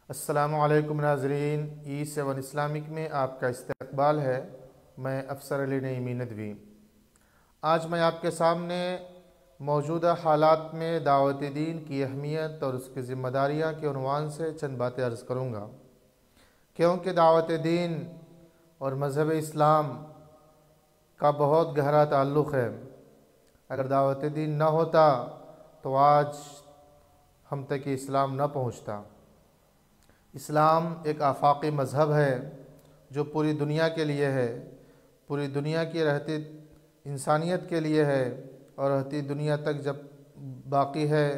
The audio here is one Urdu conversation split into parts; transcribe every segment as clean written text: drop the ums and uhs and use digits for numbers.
السلام علیکم ناظرین، E7 اسلامک میں آپ کا استقبال ہے۔ میں افسر علی نعیمی ندوی۔ آج میں آپ کے سامنے موجودہ حالات میں دعوت دین کی اہمیت اور اس کی ذمہ داریاں کے عنوان سے چند باتیں عرض کروں گا، کیونکہ دعوت دین اور مذہب اسلام کا بہت گہرا تعلق ہے۔ اگر دعوت دین نہ ہوتا تو آج ہم تک اسلام نہ پہنچتا۔ اسلام ایک آفاقی مذہب ہے جو پوری دنیا کے لیے ہے، پوری دنیا کی رہتی انسانیت کے لیے ہے، اور رہتی دنیا تک جب باقی ہے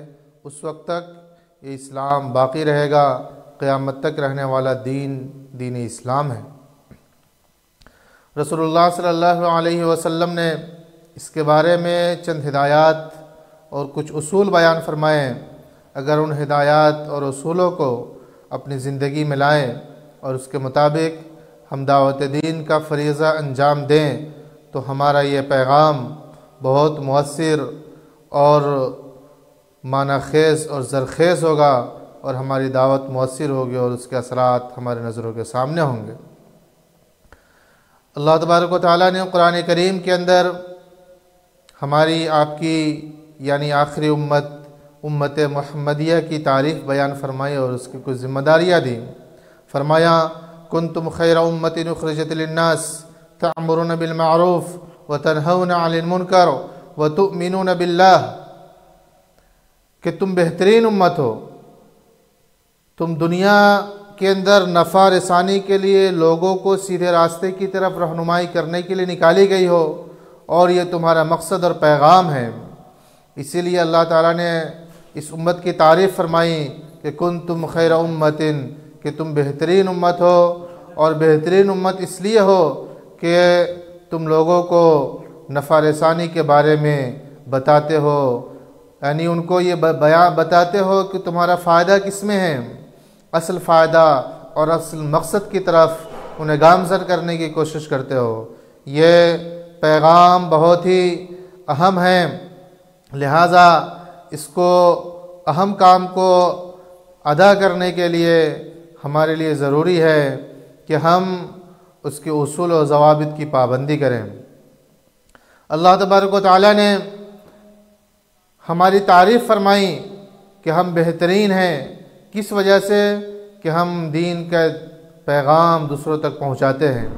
اس وقت تک یہ اسلام باقی رہے گا۔ قیامت تک رہنے والا دین اسلام ہے۔ رسول اللہ صلی اللہ علیہ وسلم نے اس کے بارے میں چند ہدایات اور کچھ اصول بیان فرمائے۔ اگر ان ہدایات اور اصولوں کو اپنی زندگی میں لائیں اور اس کے مطابق ہم دعوت دین کا فریضہ انجام دیں تو ہمارا یہ پیغام بہت مؤثر اور معنی خیز اور زرخیز ہوگا، اور ہماری دعوت مؤثر ہوگی اور اس کے اثرات ہمارے نظروں کے سامنے ہوں گے۔ اللہ تبارک و تعالیٰ نے قرآن کریم کے اندر ہماری آپ کی یعنی آخری امت محمدیہ کی تعریف بیان فرمائی اور اس کی کچھ ذمہ داریاں دیں۔ فرمایا کنتم خیر امت اخرجت للناس تأمرون بالمعروف وتنہون عن المنکر وتؤمنون باللہ، کہ تم بہترین امت ہو، تم دنیا کے اندر نفع رسانی کے لیے لوگوں کو سیدھے راستے کی طرف رہنمائی کرنے کے لیے نکالی گئی ہو، اور یہ تمہارا مقصد اور پیغام ہے۔ اسی لیے اللہ تعالیٰ نے اس امت کی تعریف فرمائی کہ کنتم خیر امت، کہ تم بہترین امت ہو، اور بہترین امت اس لیے ہو کہ تم لوگوں کو نفع رسانی کے بارے میں بتاتے ہو، یعنی ان کو یہ بتاتے ہو کہ تمہارا فائدہ کس میں ہے، اصل فائدہ اور اصل مقصد کی طرف انہیں گامزن کرنے کی کوشش کرتے ہو۔ یہ پیغام بہت ہی اہم ہے، لہٰذا اس کو اہم کام کو ادا کرنے کے لیے ہمارے لیے ضروری ہے کہ ہم اس کے اصول و ضوابط کی پابندی کریں۔ اللہ تبارک و تعالیٰ نے ہماری تعریف فرمائی کہ ہم بہترین ہیں، کس وجہ سے؟ کہ ہم دین کا پیغام دوسروں تک پہنچاتے ہیں۔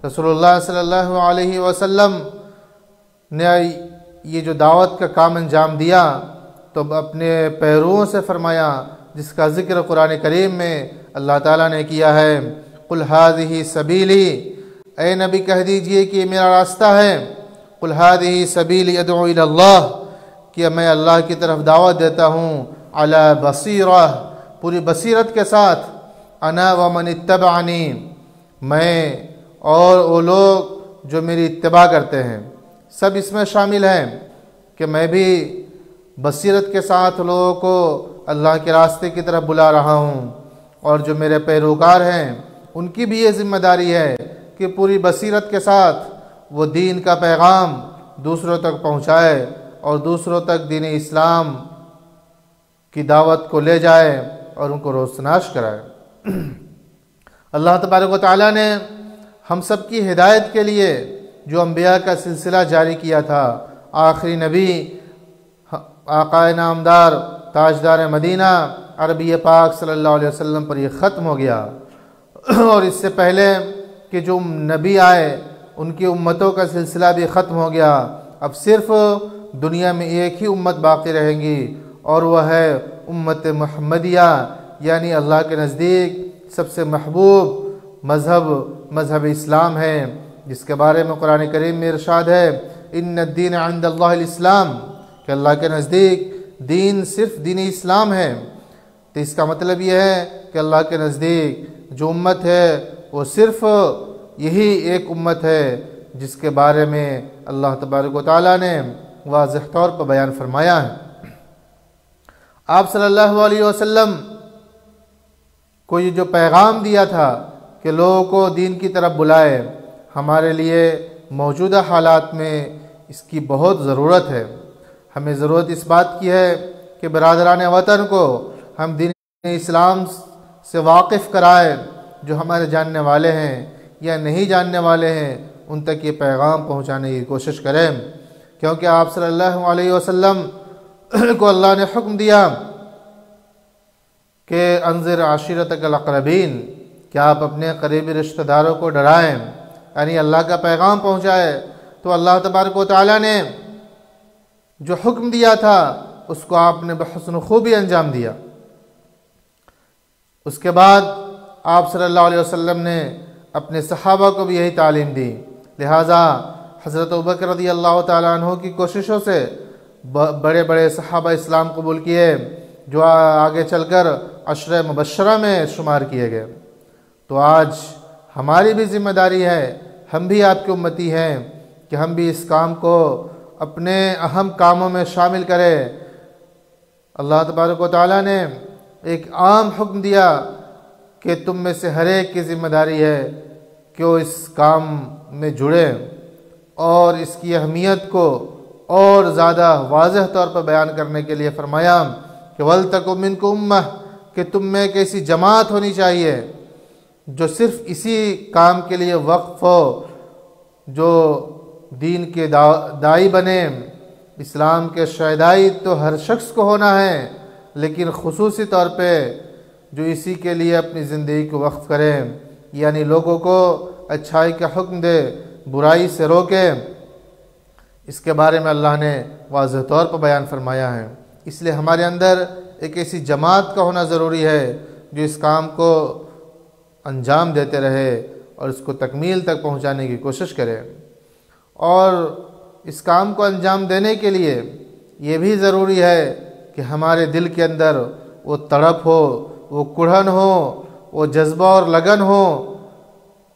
رسول اللہ صلی اللہ علیہ وسلم نے یہ جو دعوت کا کام انجام دیا تو اپنے پیرووں سے فرمایا، جس کا ذکر قرآن کریم میں اللہ تعالیٰ نے کیا ہے، قل ھذہ سبیلی، اے نبی کہہ دیجئے کہ یہ میرا راستہ ہے، قل ھذہ سبیلی ادعو الی اللہ، کہ میں اللہ کی طرف دعوت دیتا ہوں، علی بصیرہ، پوری بصیرت کے ساتھ، انا ومن اتبعنی، میں اور وہ لوگ جو میری اتباع کرتے ہیں، سب اس میں شامل ہیں کہ میں بھی بصیرت کے ساتھ لوگوں کو اللہ کے راستے کی طرف بلا رہا ہوں، اور جو میرے پیروکار ہیں ان کی بھی یہ ذمہ داری ہے کہ پوری بصیرت کے ساتھ وہ دین کا پیغام دوسروں تک پہنچائے اور دوسروں تک دین اسلام کی دعوت کو لے جائے اور ان کو روشناس کرائے۔ اللہ تبارک و تعالیٰ نے ہم سب کی ہدایت کے لیے جو انبیاء کا سلسلہ جاری کیا تھا، آخری نبی آقا نامدار تاجدار مدینہ عربی پاک صلی اللہ علیہ وسلم پر یہ ختم ہو گیا، اور اس سے پہلے کہ جو نبی آئے ان کی امتوں کا سلسلہ بھی ختم ہو گیا۔ اب صرف دنیا میں ایک ہی امت باقی رہیں گی، اور وہ ہے امت محمدیہ، یعنی اللہ کے نزدیک سب سے محبوب مذہب اسلام ہے، جس کے بارے میں قرآن کریم میں ارشاد ہے، ان الدین عند اللہ الاسلام، کہ اللہ کے نزدیک دین صرف دین اسلام ہے۔ تو اس کا مطلب یہ ہے کہ اللہ کے نزدیک جو امت ہے وہ صرف یہی ایک امت ہے جس کے بارے میں اللہ تبارک و تعالیٰ نے واضح طور پر بیان فرمایا ہے۔ آپ صلی اللہ علیہ وسلم کو یہ جو پیغام دیا تھا کہ لوگوں کو دین کی طرف بلائے، ہمارے لیے موجودہ حالات میں اس کی بہت ضرورت ہے۔ ہمیں ضرورت اس بات کی ہے کہ برادران وطن کو ہم دین اسلام سے واقف کرائے، جو ہمارے جاننے والے ہیں یا نہیں جاننے والے ہیں ان تک یہ پیغام پہنچانے کی کوشش کریں، کیونکہ آپ صلی اللہ علیہ وسلم کو اللہ نے حکم دیا کہ انذر عشیرتک الاقربین، کہ آپ اپنے قریبی رشتہ داروں کو ڈرائیں، یعنی اللہ کا پیغام پہنچائے۔ تو اللہ تبارک و تعالیٰ نے جو حکم دیا تھا اس کو آپ نے بحسن خوبی انجام دیا۔ اس کے بعد آپ صلی اللہ علیہ وسلم نے اپنے صحابہ کو بھی یہی تعلیم دی، لہٰذا حضرت ابوبکر رضی اللہ تعالیٰ عنہ کی کوششوں سے بڑے بڑے صحابہ اسلام قبول کیے، جو آگے چل کر عشرہ مبشرہ میں شمار کیے گئے۔ تو آج ہماری بھی ذمہ داری ہے، ہم بھی آپ کی امتی ہیں، کہ ہم بھی اس کام کو اپنے اہم کاموں میں شامل کریں۔ اللہ تبارک و تعالیٰ نے ایک عام حکم دیا کہ تم میں سے ہر ایک کی ذمہ داری ہے کہ وہ اس کام میں جڑے، اور اس کی اہمیت کو اور زیادہ واضح طور پر بیان کرنے کے لیے فرمایا کہ وَلْتَكُن مِّنكُمْ أُمَّةٌ، کہ تم میں ایک ایسی جماعت ہونی چاہیے جو صرف اسی کام کے لیے وقف ہو، جو دین کے داعی بنے۔ اسلام کے شہدائی تو ہر شخص کو ہونا ہے، لیکن خصوصی طور پہ جو اسی کے لیے اپنی زندگی کو وقف کرے، یعنی لوگوں کو اچھائی کا حکم دے، برائی سے روکے۔ اس کے بارے میں اللہ نے واضح طور پر بیان فرمایا ہے۔ اس لیے ہمارے اندر ایک ایسی جماعت کا ہونا ضروری ہے جو اس کام کو انجام دیتے رہے اور اس کو تکمیل تک پہنچانے کی کوشش کرے۔ اور اس کام کو انجام دینے کے لیے یہ بھی ضروری ہے کہ ہمارے دل کے اندر وہ تڑپ ہو، وہ کڑھن ہو، وہ جذبہ اور لگن ہو،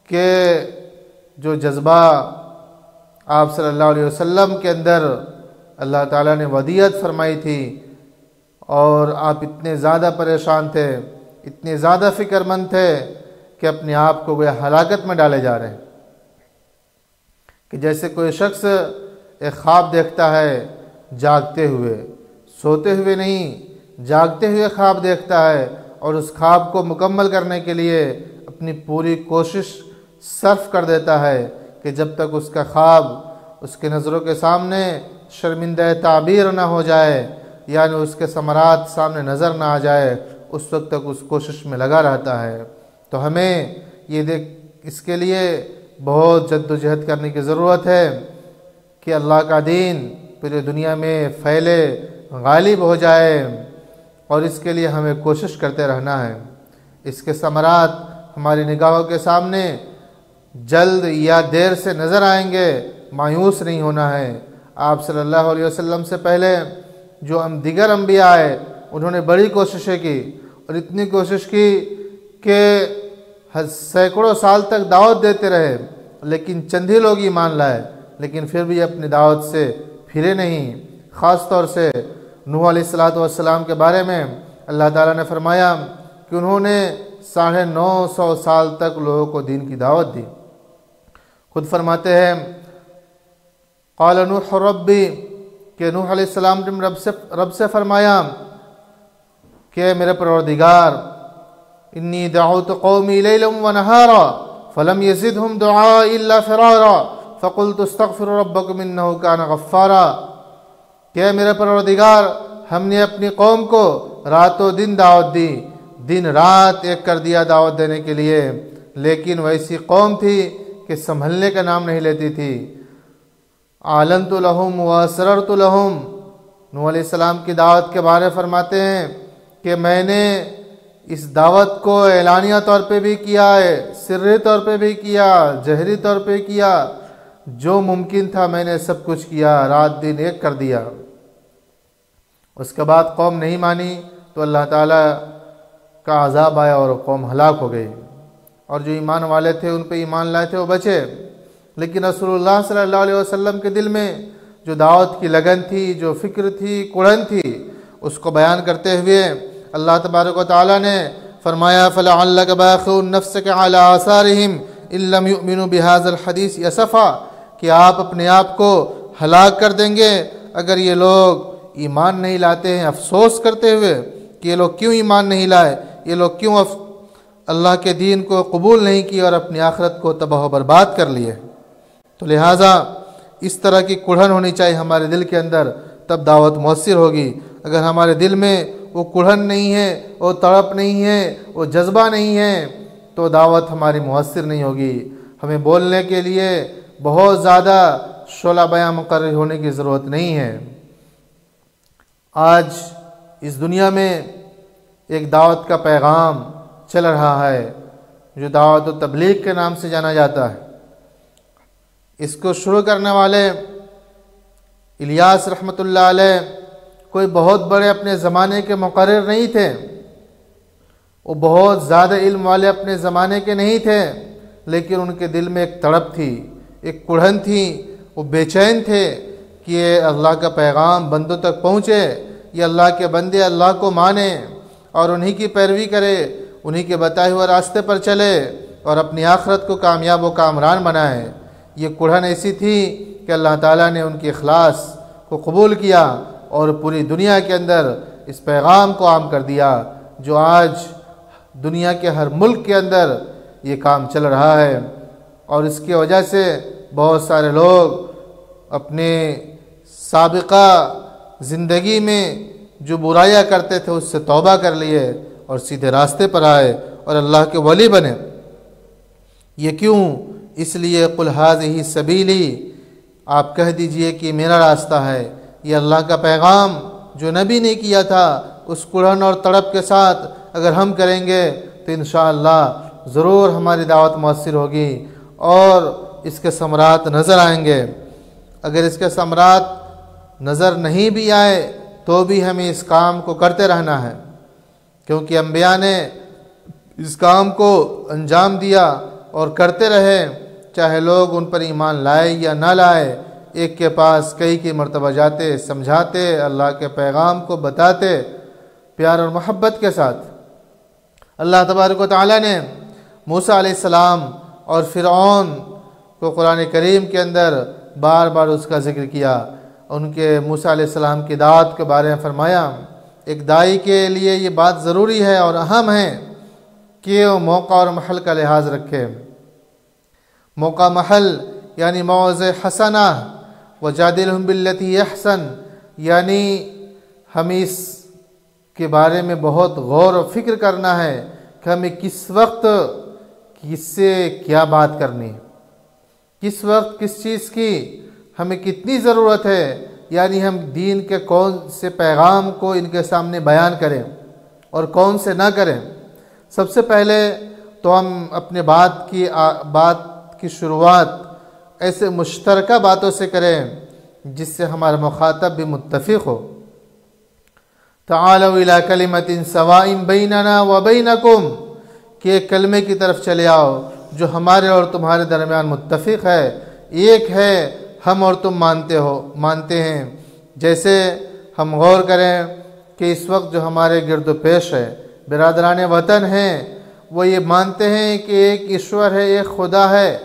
کہ جو جذبہ آپ صلی اللہ علیہ وسلم کے اندر اللہ تعالیٰ نے ودیعت فرمائی تھی، اور آپ اتنے زیادہ پریشان تھے، اتنے زیادہ فکر مند تھے کہ اپنے آپ کو وہ ہلاکت میں ڈالے جا رہے ہیں۔ کہ جیسے کوئی شخص ایک خواب دیکھتا ہے جاگتے ہوئے، سوتے ہوئے نہیں، جاگتے ہوئے خواب دیکھتا ہے، اور اس خواب کو مکمل کرنے کے لیے اپنی پوری کوشش صرف کر دیتا ہے کہ جب تک اس کا خواب اس کے نظروں کے سامنے شرمندہ تعبیر نہ ہو جائے، یعنی اس کے ثمرات سامنے نظر نہ آ جائے، اس وقت تک اس کوشش میں لگا رہتا ہے۔ تو ہمیں اس کے لیے بہت جد و جہد کرنے کی ضرورت ہے کہ اللہ کا دین پوری دنیا میں پھیلے، غالب ہو جائے، اور اس کے لیے ہمیں کوشش کرتے رہنا ہے۔ اس کے ثمرات ہماری نگاہوں کے سامنے جلد یا دیر سے نظر آئیں گے، مایوس نہیں ہونا ہے۔ آپ صلی اللہ علیہ وسلم سے پہلے جو دیگر انبیاء آئے، انہوں نے بڑی کوششیں کی، اور اتنی کوشش کی کہ سینکڑوں سال تک دعوت دیتے رہے، لیکن چند ہی لوگ ایمان لائے، لیکن پھر بھی اپنی دعوت سے پھرے نہیں۔ خاص طور سے نوح علیہ السلام کے بارے میں اللہ تعالیٰ نے فرمایا کہ انہوں نے 950 سال تک لوگوں کو دین کی دعوت دی۔ خود فرماتے ہیں قال نوح ربی، کہ نوح علیہ السلام نے رب سے فرمایا کہ میرے پروردگار، انی دعوت قومی لیلا ونہارا فلم یزدہم دعائی الا فرارا فقلت استغفروا ربکم انہ کان غفارا، کہ میرے پروردگار، ہم نے اپنی قوم کو رات و دن دعوت دی، دن رات ایک کر دیا دعوت دینے کے لیے، لیکن وہ ایسی قوم تھی کہ سنبھلنے کا نام نہیں لیتی تھی۔ اعلنت لہم واسررت لہم، نوح علیہ السلام کی دعوت کے بارے فرماتے ہیں کہ میں نے اس دعوت کو اعلانیہ طور پہ بھی کیا ہے، سری طور پہ بھی کیا، جہری طور پہ کیا، جو ممکن تھا میں نے سب کچھ کیا، رات دن ایک کر دیا۔ اس کے بعد قوم نہیں مانی تو اللہ تعالیٰ کا عذاب آیا اور قوم ہلاک ہو گئی، اور جو ایمان والے تھے ان پہ ایمان لائے تھے وہ بچے۔ لیکن رسول اللہ صلی اللہ علیہ وسلم کے دل میں جو دعوت کی لگن تھی، جو فکر تھی، کڑھن تھی، اس کو بیان کرتے ہوئے اللہ تبارک و تعالیٰ نے فرمایا فَلَعَلَّكَ بَاخِعٌ نَفْسَكَ عَلَىٰ آثَارِهِمْ إِن لَّمْ يُؤْمِنُوا بِهَٰذَا الْحَدِيثِ أَسَفًا، کہ آپ اپنے آپ کو ہلاک کر دیں گے اگر یہ لوگ ایمان نہیں لاتے ہیں، افسوس کرتے ہوئے کہ یہ لوگ کیوں ایمان نہیں لائے، یہ لوگ کیوں اللہ کے دین کو قبول نہیں کی اور اپنی آخرت کو تباہ و برباد کر لیے۔ تو لہٰذا اس طرح کی کڑھن ہونی چاہیے ہمارے دل کے اندر، تب دعوت مؤثر ہوگی۔ اگر ہمارے دل میں وہ کڑھن نہیں ہے، وہ تڑپ نہیں ہے، وہ جذبہ نہیں ہے، تو دعوت ہماری مؤثر نہیں ہوگی۔ ہمیں بولنے کے لیے بہت زیادہ شعلہ بیاں مقرر ہونے کی ضرورت نہیں ہے۔ آج اس دنیا میں ایک دعوت کا پیغام چل رہا ہے جو دعوت و تبلیغ کے نام سے جانا جاتا ہے۔ اس کو شروع کرنے والے الیاس رحمۃ اللہ علیہ کوئی بہت بڑے اپنے زمانے کے مقرر نہیں تھے، وہ بہت زیادہ علم والے اپنے زمانے کے نہیں تھے، لیکن ان کے دل میں ایک تڑپ تھی، ایک کڑھن تھی، وہ بے چین تھے کہ یہ اللہ کا پیغام بندوں تک پہنچے، یہ اللہ کے بندے اللہ کو مانیں اور انہی کی پیروی کرے، انہی کے بتائے ہوئے راستے پر چلے اور اپنی آخرت کو کامیاب و کامران بنائے۔ یہ کڑھن ایسی تھی کہ اللہ تعالیٰ نے ان کی اخلاص کو قبول کیا اور پوری دنیا کے اندر اس پیغام کو عام کر دیا، جو آج دنیا کے ہر ملک کے اندر یہ کام چل رہا ہے۔ اور اس کی وجہ سے بہت سارے لوگ اپنے سابقہ زندگی میں جو برائیاں کرتے تھے اس سے توبہ کر لیے اور سیدھے راستے پر آئے اور اللہ کے ولی بنے۔ یہ کیوں؟ اس لیے قل ھذہ سبیلی، آپ کہہ دیجئے کہ میرا راستہ ہے۔ یہ اللہ کا پیغام جو نبی نے کیا تھا، اس کڑھن اور تڑپ کے ساتھ اگر ہم کریں گے تو انشاءاللہ ضرور ہماری دعوت مؤثر ہوگی اور اس کے ثمرات نظر آئیں گے۔ اگر اس کے ثمرات نظر نہیں بھی آئے تو بھی ہمیں اس کام کو کرتے رہنا ہے، کیونکہ انبیاء نے اس کام کو انجام دیا اور کرتے رہے، چاہے لوگ ان پر ایمان لائے یا نہ لائے۔ ایک کے پاس کئی کی مرتبہ جاتے، سمجھاتے، اللہ کے پیغام کو بتاتے پیار اور محبت کے ساتھ۔ اللہ تبارک و تعالیٰ نے موسیٰ علیہ السلام اور فرعون کو قرآن کریم کے اندر بار بار اس کا ذکر کیا۔ ان کے موسیٰ علیہ السلام کی دعوت کے بارے میں فرمایا، ایک داعی کے لیے یہ بات ضروری ہے اور اہم ہے کہ وہ موقع اور محل کا لحاظ رکھے۔ موقع محل یعنی موعظہ حسنہ، وجادلہم باللتی احسن، یعنی ہمیں اس کے بارے میں بہت غور و فکر کرنا ہے کہ ہمیں کس وقت کس سے کیا بات کرنی ہے، کس وقت کس چیز کی ہمیں کتنی ضرورت ہے، یعنی ہم دین کے کون سے پیغام کو ان کے سامنے بیان کریں اور کون سے نہ کریں۔ سب سے پہلے تو ہم اپنے بات کی شروعات ایسے مشترکہ باتوں سے کریں جس سے ہمارا مخاطب بھی متفق ہو۔ تعالوا الی کلمۃ سواء بیننا وبینکم، کہ ایک کلمے کی طرف چلے آؤ جو ہمارے اور تمہارے درمیان متفق ہے، ایک ہے، ہم اور تم مانتے ہیں۔ جیسے ہم غور کریں کہ اس وقت جو ہمارے گرد و پیش ہے، برادران وطن ہیں، وہ یہ مانتے ہیں کہ ایک ایشور ہے، ایک خدا ہے،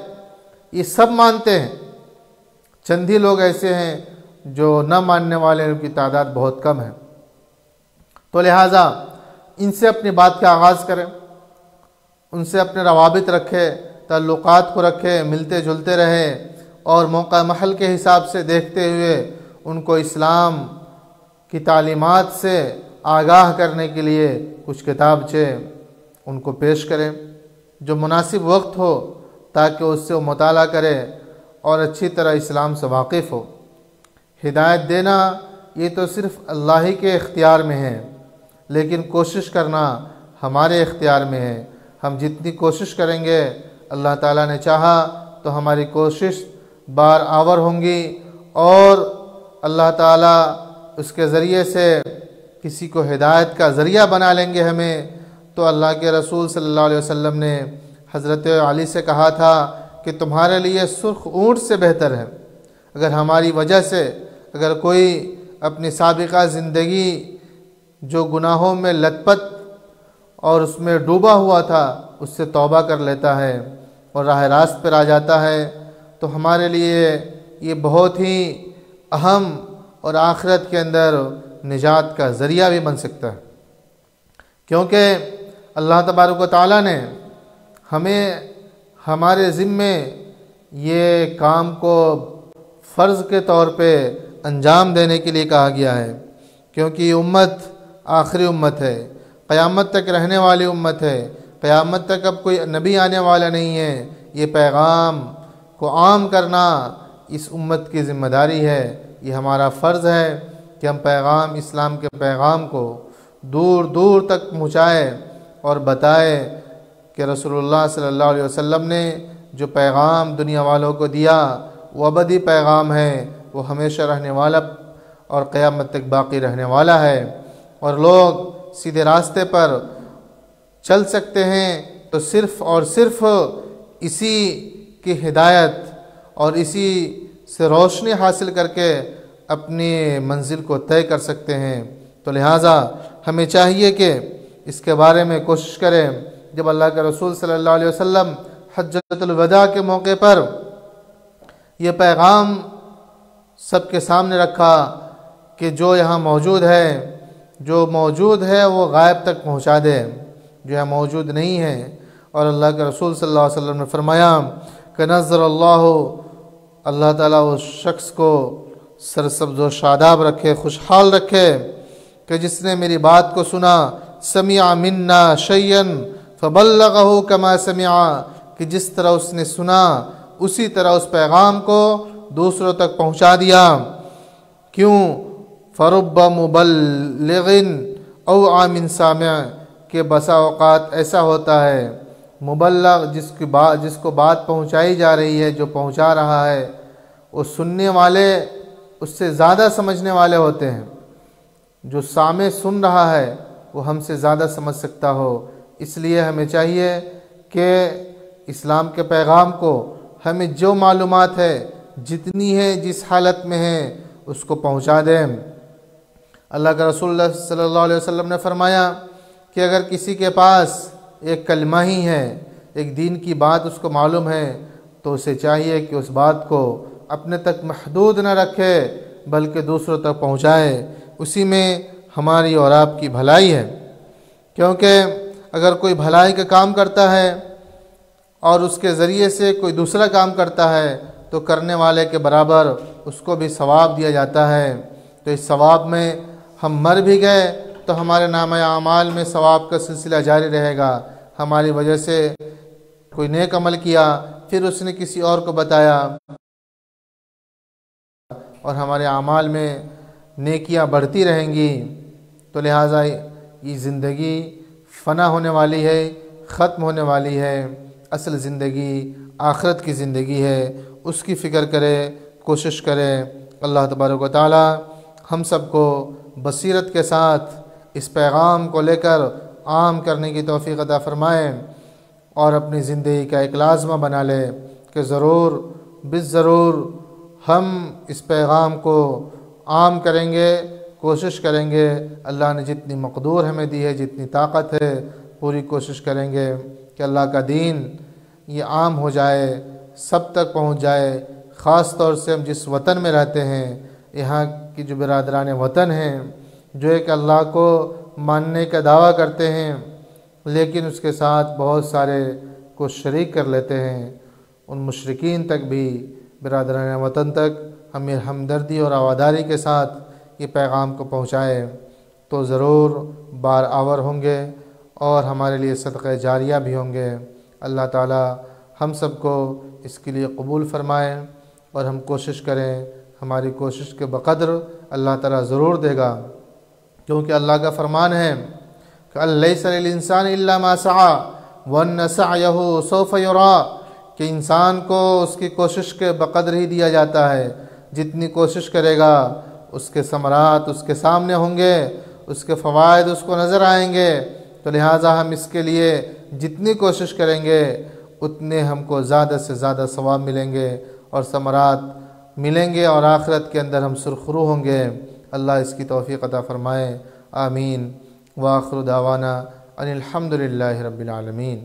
یہ سب مانتے ہیں۔ چند ہی لوگ ایسے ہیں جو نہ ماننے والے، ان کی تعداد بہت کم ہے۔ تو لہٰذا ان سے اپنی بات کا آغاز کریں، ان سے اپنے روابط رکھے، تعلقات کو رکھے، ملتے جلتے رہے اور موقع محل کے حساب سے دیکھتے ہوئے ان کو اسلام کی تعلیمات سے آگاہ کرنے کے لیے کچھ کتابچے ان کو پیش کریں جو مناسب وقت ہو، تاکہ اس سے وہ مطالعہ کرے اور اچھی طرح اسلام سے واقف ہو۔ ہدایت دینا یہ تو صرف اللہ ہی کے اختیار میں ہے، لیکن کوشش کرنا ہمارے اختیار میں ہے۔ ہم جتنی کوشش کریں گے، اللہ تعالیٰ نے چاہا تو ہماری کوشش بار آور ہوں گی اور اللہ تعالیٰ اس کے ذریعے سے کسی کو ہدایت کا ذریعہ بنا لیں گے ہمیں۔ تو اللہ کے رسول صلی اللہ علیہ وسلم نے حضرت علی سے کہا تھا کہ تمہارے لیے سرخ اونٹ سے بہتر ہے۔ اگر ہماری وجہ سے اگر کوئی اپنی سابقہ زندگی جو گناہوں میں لت پت اور اس میں ڈوبا ہوا تھا، اس سے توبہ کر لیتا ہے اور راہ راست پر آ جاتا ہے، تو ہمارے لیے یہ بہت ہی اہم اور آخرت کے اندر نجات کا ذریعہ بھی بن سکتا ہے، کیونکہ اللہ تبارک و تعالیٰ نے ہمیں ہمارے ذمے یہ کام کو فرض کے طور پہ انجام دینے کے لیے کہا گیا ہے، کیونکہ یہ امت آخری امت ہے، قیامت تک رہنے والی امت ہے، قیامت تک اب کوئی نبی آنے والا نہیں ہے۔ یہ پیغام کو عام کرنا اس امت کی ذمہ داری ہے، یہ ہمارا فرض ہے کہ ہم پیغام، اسلام کے پیغام کو دور دور تک پہنچائے اور بتائے کہ رسول اللہ صلی اللہ علیہ وسلم نے جو پیغام دنیا والوں کو دیا وہ ابدی پیغام ہے، وہ ہمیشہ رہنے والا اور قیامت تک باقی رہنے والا ہے، اور لوگ سیدھے راستے پر چل سکتے ہیں تو صرف اور صرف اسی کی ہدایت اور اسی سے روشنی حاصل کر کے اپنی منزل کو طے کر سکتے ہیں۔ تو لہٰذا ہمیں چاہیے کہ اس کے بارے میں کوشش کریں۔ جب اللہ کے رسول صلی اللہ علیہ وسلم حجۃ الوداع کے موقع پر یہ پیغام سب کے سامنے رکھا کہ جو یہاں موجود ہے، جو موجود ہے وہ غائب تک پہنچا دے، جو یہاں موجود نہیں ہے، اور اللہ کے رسول صلی اللہ علیہ وسلم نے فرمایا کہ نظر اللہ تعالیٰ اس شخص کو سرسبز و شاداب رکھے، خوشحال رکھے کہ جس نے میری بات کو سنا، سمع منا شیئا فبلغہ کما سمع، کہ جس طرح اس نے سنا اسی طرح اس پیغام کو دوسروں تک پہنچا دیا۔ کیوں؟ فرب مبلغ او عام سامع، کہ بسا اوقات ایسا ہوتا ہے مبلغ جس کو بات پہنچائی جا رہی ہے، جو پہنچا رہا ہے، وہ سننے والے اس سے زیادہ سمجھنے والے ہوتے ہیں، جو سامع سن رہا ہے وہ ہم سے زیادہ سمجھ سکتا ہو۔ اس لیے ہمیں چاہیے کہ اسلام کے پیغام کو ہمیں جو معلومات ہے، جتنی ہے، جس حالت میں ہے، اس کو پہنچا دیں۔ اللہ کے رسول اللہ صلی اللہ علیہ وسلم نے فرمایا کہ اگر کسی کے پاس ایک کلمہ ہی ہے، ایک دین کی بات اس کو معلوم ہے، تو اسے چاہیے کہ اس بات کو اپنے تک محدود نہ رکھے بلکہ دوسروں تک پہنچائے۔ اسی میں ہماری اور آپ کی بھلائی ہے، کیونکہ اگر کوئی بھلائی کا کام کرتا ہے اور اس کے ذریعے سے کوئی دوسرا کام کرتا ہے تو کرنے والے کے برابر اس کو بھی ثواب دیا جاتا ہے۔ تو اس ثواب میں ہم مر بھی گئے تو ہمارے نامہ اعمال میں ثواب کا سلسلہ جاری رہے گا۔ ہماری وجہ سے کوئی نیک عمل کیا، پھر اس نے کسی اور کو بتایا، اور ہمارے اعمال میں نیکیاں بڑھتی رہیں گی۔ تو لہٰذا یہ زندگی فنا ہونے والی ہے، ختم ہونے والی ہے۔ اصل زندگی آخرت کی زندگی ہے، اس کی فکر کرے، کوشش کرے۔ اللہ تبارک و تعالی ہم سب کو بصیرت کے ساتھ اس پیغام کو لے کر عام کرنے کی توفیق عطا فرمائے، اور اپنی زندگی کا ایک لازمہ بنا لے کہ ضرور بالضرور ہم اس پیغام کو عام کریں گے، کوشش کریں گے۔ اللہ نے جتنی مقدور ہمیں دی ہے، جتنی طاقت ہے، پوری کوشش کریں گے کہ اللہ کا دین یہ عام ہو جائے، سب تک پہنچ جائے۔ خاص طور سے ہم جس وطن میں رہتے ہیں، یہاں کی جو برادران وطن ہیں، جو ایک اللہ کو ماننے کا دعویٰ کرتے ہیں لیکن اس کے ساتھ بہت سارے کو شریک کر لیتے ہیں، ان مشرکین تک بھی، برادران وطن تک ہمیں ہمدردی اور رواداری کے ساتھ یہ پیغام کو پہنچائے تو ضرور بار آور ہوں گے اور ہمارے لیے صدقہ جاریہ بھی ہوں گے۔ اللہ تعالی ہم سب کو اس کے لیے قبول فرمائے، اور ہم کوشش کریں، ہماری کوشش کے بقدر اللہ تعالی ضرور دے گا، کیونکہ اللہ کا فرمان ہے کہ لیس للانسان الا ما سعى وان سعيه سوف يرى، کہ انسان کو اس کی کوشش کے بقدر ہی دیا جاتا ہے، جتنی کوشش کرے گا اس کے ثمرات اس کے سامنے ہوں گے، اس کے فوائد اس کو نظر آئیں گے۔ تو لہٰذا ہم اس کے لیے جتنی کوشش کریں گے اتنے ہم کو زیادہ سے زیادہ ثواب ملیں گے اور ثمرات ملیں گے، اور آخرت کے اندر ہم سرخرو ہوں گے۔ اللہ اس کی توفیق عطا فرمائے، آمین۔ وآخر دعوانا ان الحمد للہ رب العالمین۔